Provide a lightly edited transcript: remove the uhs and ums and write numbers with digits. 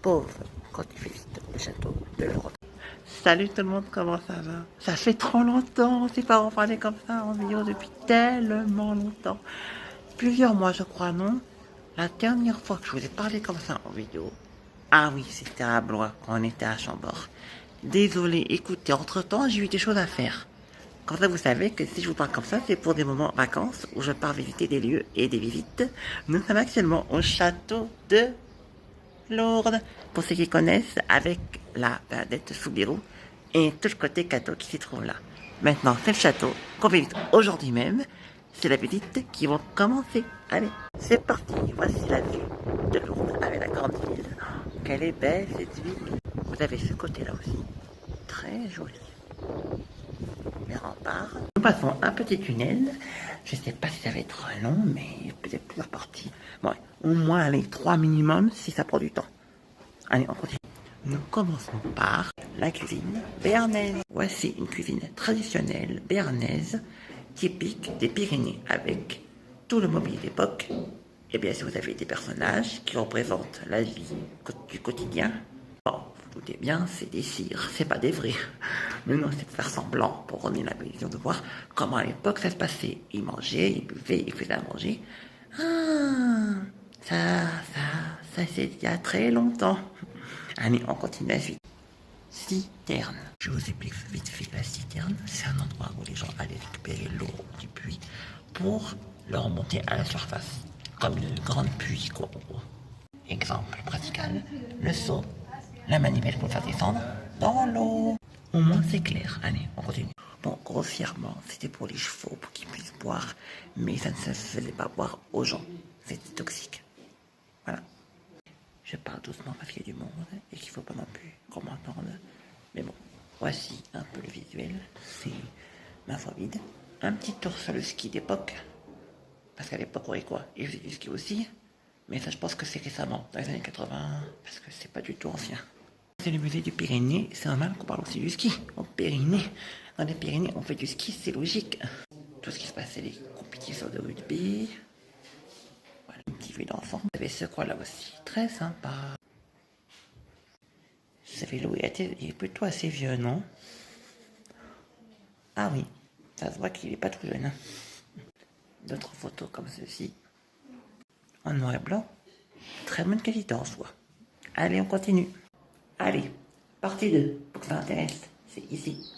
pauvre quand il visite le château de Lourdes. Salut tout le monde, comment ça va? Ça fait trop longtemps, on s'est pas reparlé comme ça en vidéo depuis tellement longtemps. Plusieurs mois je crois, non? La dernière fois que je vous ai parlé comme ça en vidéo, ah oui, c'était à Blois, quand on était à Chambord. Désolé, écoutez, entre-temps, j'ai eu des choses à faire. Comme ça, vous savez que si je vous parle comme ça, c'est pour des moments vacances où je pars visiter des lieux et des visites. Nous sommes actuellement au château de Lourdes, pour ceux qui connaissent, avec la Bernadette Soubirous et tout le côté cadeau qui s'y trouve là. Maintenant, c'est le château qu'on visite aujourd'hui même. C'est la visite qui va commencer. Allez, c'est parti. Voici la vue de Lourdes avec la grande ville. Quelle est belle cette ville. Vous avez ce côté-là aussi. Très joli. Les remparts. Nous passons un petit tunnel. Je ne sais pas si ça va être long, mais peut-être plusieurs parties. Bon, au moins, allez, 3 minimum si ça prend du temps. Allez, on continue. Nous commençons par la cuisine béarnaise. Voici une cuisine traditionnelle béarnaise, typique des Pyrénées, avec tout le mobilier d'époque. Et bien sûr, vous avez des personnages qui représentent la vie du quotidien. Bon, vous doutez bien, c'est des cires, c'est pas des vrais. Mais non, c'est de faire semblant pour donner l'illusion de voir comment à l'époque ça se passait. Ils mangeaient, ils buvaient, ils faisaient à manger. Ah, ça c'est il y a très longtemps. Allez, on continue la suite. Citerne. Je vous explique vite fait la citerne. C'est un endroit où les gens allaient récupérer l'eau du puits pour le remonter à la surface. Comme une grande puits, quoi. Exemple pratical, le seau, la manivelle pour faire descendre dans l'eau. Au moins c'est clair. Allez, on continue. Bon, grossièrement, c'était pour les chevaux, pour qu'ils puissent boire, mais ça ne se faisait pas boire aux gens. C'était toxique. Voilà. Je parle doucement parce qu'il y a du monde et qu'il ne faut pas non plus qu'on m'entende. Mais bon, voici un peu le visuel. C'est ma foi vide. Un petit tour sur le ski d'époque. Parce qu'à l'époque, on avait quoi? Il faisait du ski aussi. Mais ça, je pense que c'est récemment, dans les années 80, parce que c'est pas du tout ancien. C'est le musée du Pyrénées. C'est normal qu'on parle aussi du ski. Au Pyrénées. Dans les Pyrénées, on fait du ski, c'est logique. Tout ce qui se passait, les compétitions de rugby. Voilà, une petite vue d'enfant. Vous avez ce coin-là aussi, très sympa. Ce vélo il est plutôt assez vieux, non? Ah oui, ça se voit qu'il est pas tout jeune. D'autres photos comme ceci, en noir et blanc. Très bonne qualité en soi. Allez, on continue. Allez, partie 2, pour que ça intéresse. C'est ici.